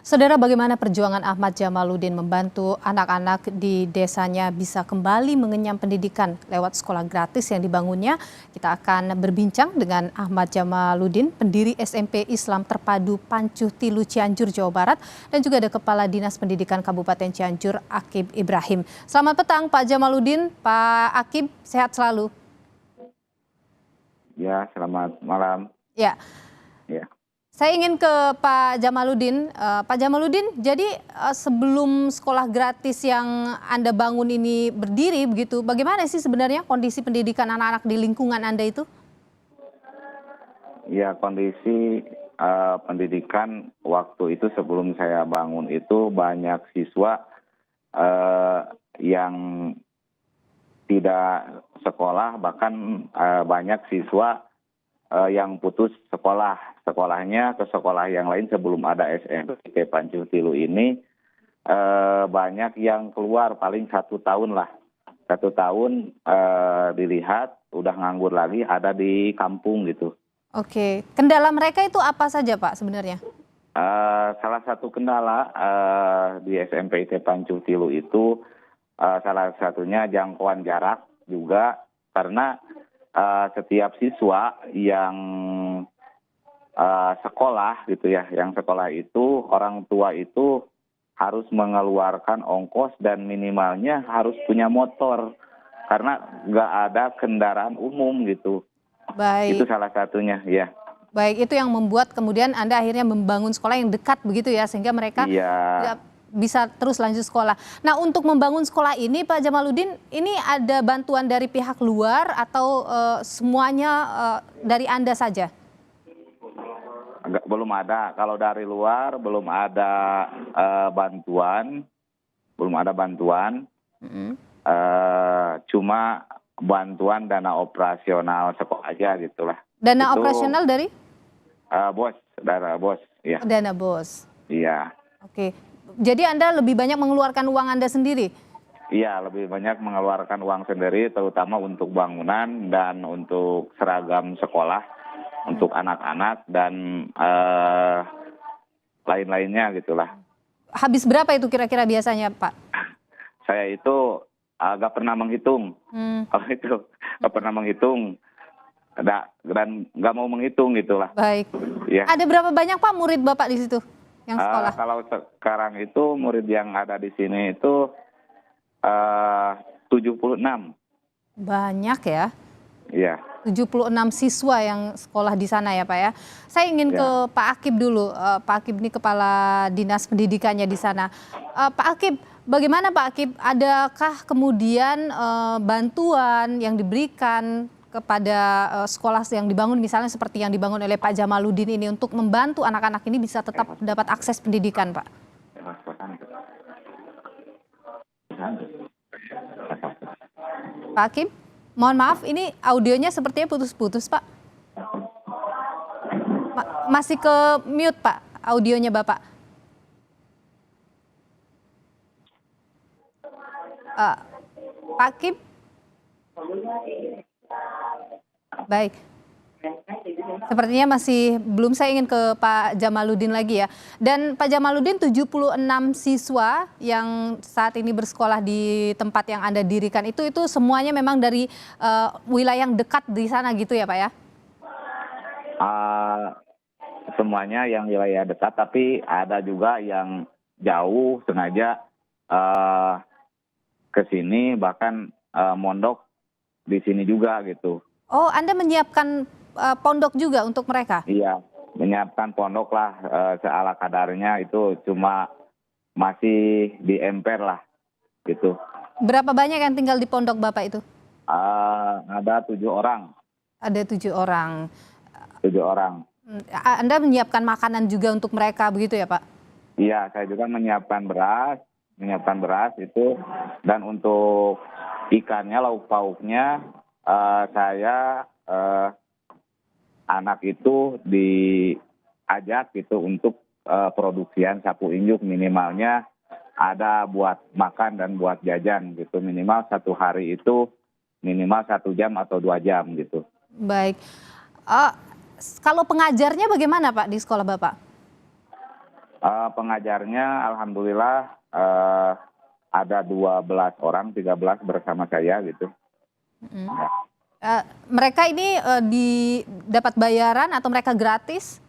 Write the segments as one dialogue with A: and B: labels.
A: Saudara, bagaimana perjuangan Ahmad Jamaluddin membantu anak-anak di desanya bisa kembali mengenyam pendidikan lewat sekolah gratis yang dibangunnya? Kita akan berbincang dengan Ahmad Jamaluddin, pendiri SMP Islam Terpadu Pancuh Tilu Cianjur, Jawa Barat, dan juga ada Kepala Dinas Pendidikan Kabupaten Cianjur, Akib Ibrahim. Selamat petang Pak Jamaluddin. Pak Akib, sehat selalu.
B: Ya, selamat malam.
A: Ya.
B: Ya.
A: Saya ingin ke Pak Jamaluddin. Pak Jamaluddin, jadi sebelum sekolah gratis yang Anda bangun ini berdiri begitu, bagaimana sih sebenarnya kondisi pendidikan anak-anak di lingkungan Anda itu?
B: Ya, kondisi pendidikan waktu itu sebelum saya bangun itu banyak siswa yang tidak sekolah, bahkan banyak siswa yang putus sekolahnya ke sekolah yang lain sebelum ada SMP Pancuh Tilu ini. Banyak yang keluar paling 1 tahun lah. 1 tahun dilihat udah nganggur lagi, ada di kampung gitu.
A: Oke, kendala mereka itu apa saja Pak sebenarnya?
B: Salah satu kendala di SMP Pancuh Tilu itu salah satunya jangkauan jarak juga, karena setiap siswa yang sekolah gitu ya, yang sekolah itu orang tua itu harus mengeluarkan ongkos dan minimalnya harus punya motor karena nggak ada kendaraan umum gitu.
A: Baik.
B: Itu salah satunya ya.
A: Baik, itu yang membuat kemudian Anda akhirnya membangun sekolah yang dekat begitu ya, sehingga mereka bisa terus lanjut sekolah. Nah, untuk membangun sekolah ini Pak Jamaluddin, ini ada bantuan dari pihak luar atau semuanya dari Anda saja?
B: Belum ada. Kalau dari luar belum ada bantuan, cuma bantuan dana operasional sekolah aja gitulah.
A: Dana operasional dari?
B: Dana bos, ya.
A: Dana bos.
B: Iya.
A: Oke. Jadi Anda lebih banyak mengeluarkan uang Anda sendiri?
B: Iya, lebih banyak mengeluarkan uang sendiri, terutama untuk bangunan dan untuk seragam sekolah untuk anak-anak dan lain-lainnya gitulah.
A: Habis berapa itu kira-kira biasanya, Pak?
B: Saya itu agak pernah menghitung. Kalau itu nggak pernah menghitung dan nggak mau menghitung gitulah.
A: Baik.
B: Ya.
A: Ada berapa banyak Pak murid Bapak di situ yang sekolah?
B: Kalau sekarang itu murid yang ada di sini itu 76.
A: Banyak ya?
B: Iya.
A: 76 siswa yang sekolah di sana ya Pak ya. Saya ingin ke Pak Akib dulu. Pak Akib ini Kepala Dinas Pendidikannya di sana. Pak Akib, bagaimana Pak Akib? Adakah kemudian bantuan yang diberikan kepada sekolah yang dibangun misalnya seperti yang dibangun oleh Pak Jamaluddin ini untuk membantu anak-anak ini bisa tetap dapat akses pendidikan, Pak? Pak Akib, mohon maaf ini audionya sepertinya putus-putus, Pak. Masih ke mute, Pak, audionya Bapak. Pak Akib? Baik, sepertinya masih belum. Saya ingin ke Pak Jamaluddin lagi ya. Dan Pak Jamaluddin, 76 siswa yang saat ini bersekolah di tempat yang Anda dirikan itu semuanya memang dari wilayah yang dekat di sana gitu ya Pak ya?
B: Semuanya yang wilayah dekat, tapi ada juga yang jauh sengaja ke sini, bahkan mondok di sini juga gitu.
A: Oh, Anda menyiapkan pondok juga untuk mereka?
B: Iya, menyiapkan pondok lah, seala kadarnya itu, cuma masih di emper lah gitu.
A: Berapa banyak yang tinggal di pondok Bapak itu?
B: Ada 7 orang.
A: Ada 7 orang.
B: 7 orang.
A: Anda menyiapkan makanan juga untuk mereka begitu ya Pak?
B: Iya, saya juga menyiapkan beras itu, dan untuk ikannya, lauk pauknya saya anak itu diajak gitu untuk produksian sapu injuk, minimalnya ada buat makan dan buat jajan gitu, minimal 1 hari itu minimal 1 jam atau 2 jam gitu.
A: Baik. Kalau pengajarnya bagaimana Pak di sekolah Bapak?
B: Pengajarnya alhamdulillah ada 12 orang, 13 bersama saya gitu.
A: Mhm.
B: Ya.
A: Mereka ini dapat bayaran atau mereka gratis?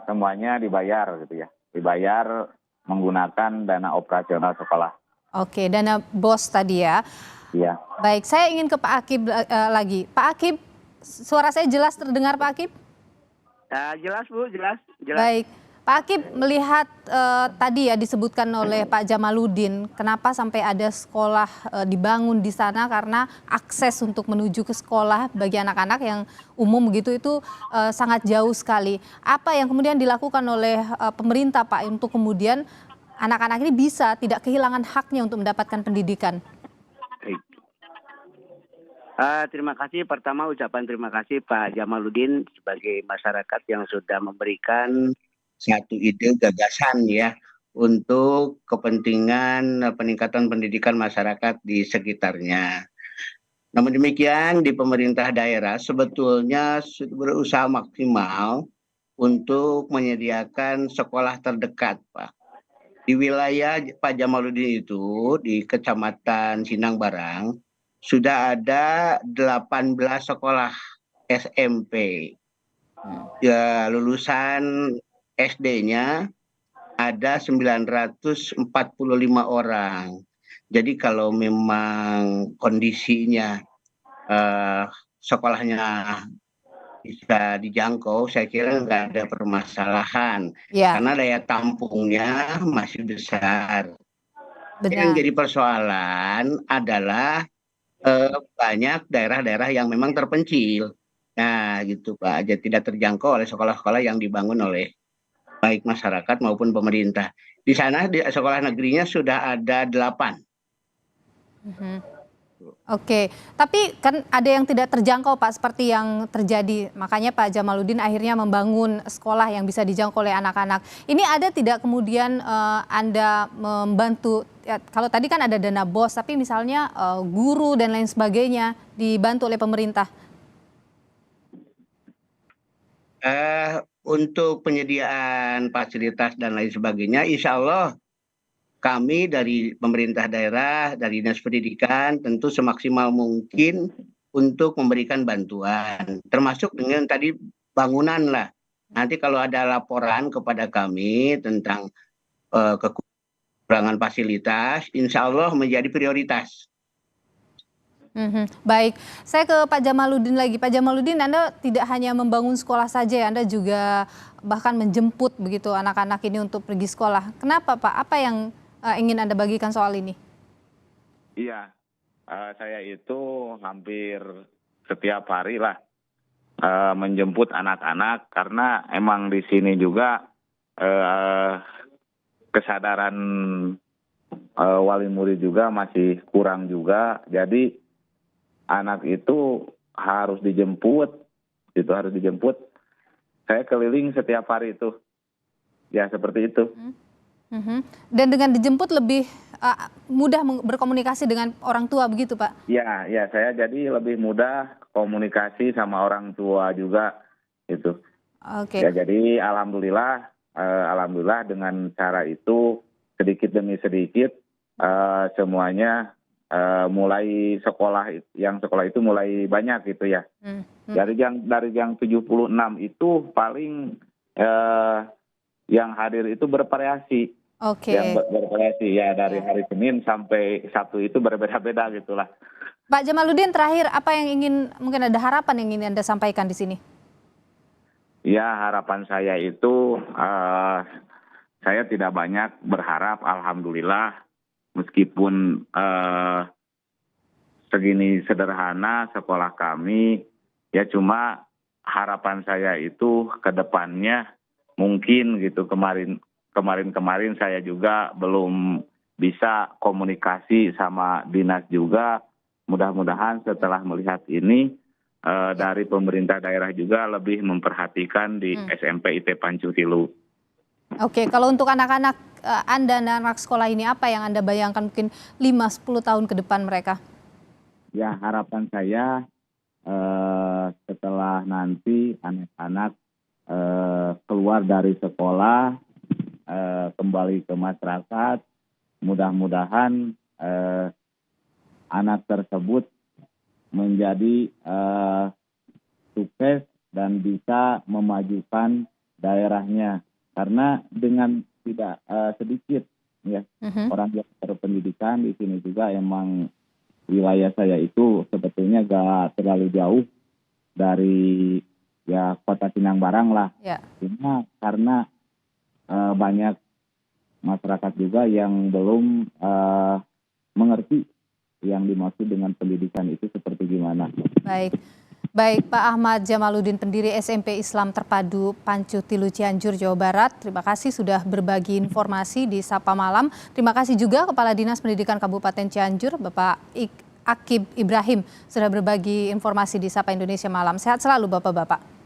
B: Semuanya dibayar gitu ya, dibayar menggunakan dana operasional sekolah.
A: Oke, dana BOS tadi ya.
B: Iya.
A: Baik, saya ingin ke Pak Akib lagi. Pak Akib, suara saya jelas terdengar Pak Akib?
C: Jelas Bu, jelas.
A: Baik, Pak Akib melihat tadi ya disebutkan oleh Pak Jamaludin, kenapa sampai ada sekolah dibangun di sana karena akses untuk menuju ke sekolah bagi anak-anak yang umum begitu itu sangat jauh sekali. Apa yang kemudian dilakukan oleh pemerintah Pak untuk kemudian anak-anak ini bisa tidak kehilangan haknya untuk mendapatkan pendidikan?
C: Baik. Terima kasih. Pertama ucapan terima kasih Pak Jamaludin sebagai masyarakat yang sudah memberikan satu ide gagasan ya untuk kepentingan peningkatan pendidikan masyarakat di sekitarnya. Namun demikian di pemerintah daerah sebetulnya sudah berusaha maksimal untuk menyediakan sekolah terdekat, Pak. Di wilayah Pak Jamaludin itu di Kecamatan Sindang Barang sudah ada 18 sekolah SMP. Ya, lulusan SD-nya ada 945 orang. Jadi kalau memang kondisinya sekolahnya bisa dijangkau, saya kira nggak ada permasalahan.
A: Ya,
C: Karena daya tampungnya masih besar. Yang
A: benar.
C: jadi persoalan adalah banyak daerah-daerah yang memang terpencil. Nah, gitu Pak. Jadi tidak terjangkau oleh sekolah-sekolah yang dibangun oleh baik masyarakat maupun pemerintah. Di sana di sekolah negerinya sudah ada 8.
A: Oke, tapi kan ada yang tidak terjangkau Pak seperti yang terjadi. Makanya Pak Jamaludin akhirnya membangun sekolah yang bisa dijangkau oleh anak-anak. Ini ada tidak kemudian Anda membantu, ya, kalau tadi kan ada dana BOS, tapi misalnya guru dan lain sebagainya dibantu oleh pemerintah.
C: Untuk penyediaan fasilitas dan lain sebagainya, insya Allah kami dari pemerintah daerah, dari Dinas Pendidikan tentu semaksimal mungkin untuk memberikan bantuan. Termasuk dengan tadi bangunan lah. Nanti kalau ada laporan kepada kami tentang kekurangan fasilitas, insya Allah menjadi prioritas.
A: Baik, saya ke Pak Jamaludin lagi. Pak Jamaludin, Anda tidak hanya membangun sekolah saja, ya, Anda juga bahkan menjemput begitu anak-anak ini untuk pergi sekolah. Kenapa Pak? Apa yang ingin Anda bagikan soal ini?
B: Iya, saya itu hampir setiap hari lah menjemput anak-anak karena emang di sini juga kesadaran wali murid juga masih kurang juga. Jadi anak itu harus dijemput, Saya keliling setiap hari itu, ya seperti itu.
A: Dan dengan dijemput lebih mudah berkomunikasi dengan orang tua begitu Pak?
B: Ya, saya jadi lebih mudah komunikasi sama orang tua juga itu.
A: Oke.
B: Ya jadi alhamdulillah dengan cara itu sedikit demi sedikit semuanya mulai sekolah itu mulai banyak gitu ya. Dari yang 76 itu paling yang hadir itu bervariasi.
A: Oke.
B: Yang bervariasi ya dari hari Senin sampai Sabtu itu berbeda-beda gitulah.
A: Pak Jamaludin, terakhir apa yang mungkin ada harapan yang ingin Anda sampaikan di sini?
B: Ya harapan saya itu saya tidak banyak berharap, alhamdulillah meskipun segini sederhana sekolah kami, ya cuma harapan saya itu ke depannya mungkin gitu kemarin saya juga belum bisa komunikasi sama dinas juga. Mudah-mudahan setelah melihat ini dari pemerintah daerah juga lebih memperhatikan di SMP IT Pancu Tilu.
A: Oke, kalau untuk anak-anak Anda dan anak sekolah ini apa yang Anda bayangkan mungkin 5-10 tahun ke depan mereka?
B: Ya harapan saya setelah nanti anak-anak keluar dari sekolah kembali ke masyarakat. Mudah-mudahan anak tersebut menjadi sukses dan bisa memajukan daerahnya. Karena dengan tidak sedikit ya orang yang berpendidikan di sini juga, emang wilayah saya itu sebetulnya gak terlalu jauh dari ya kota Sinangbarang lah.
A: Ya.
B: Cuma karena banyak masyarakat juga yang belum mengerti yang dimaksud dengan pendidikan itu seperti gimana.
A: Baik Pak Ahmad Jamaluddin, pendiri SMP Islam Terpadu Pancu Tilu Cianjur, Jawa Barat. Terima kasih sudah berbagi informasi di Sapa Malam. Terima kasih juga Kepala Dinas Pendidikan Kabupaten Cianjur, Bapak Akib Ibrahim, sudah berbagi informasi di Sapa Indonesia Malam. Sehat selalu Bapak-Bapak.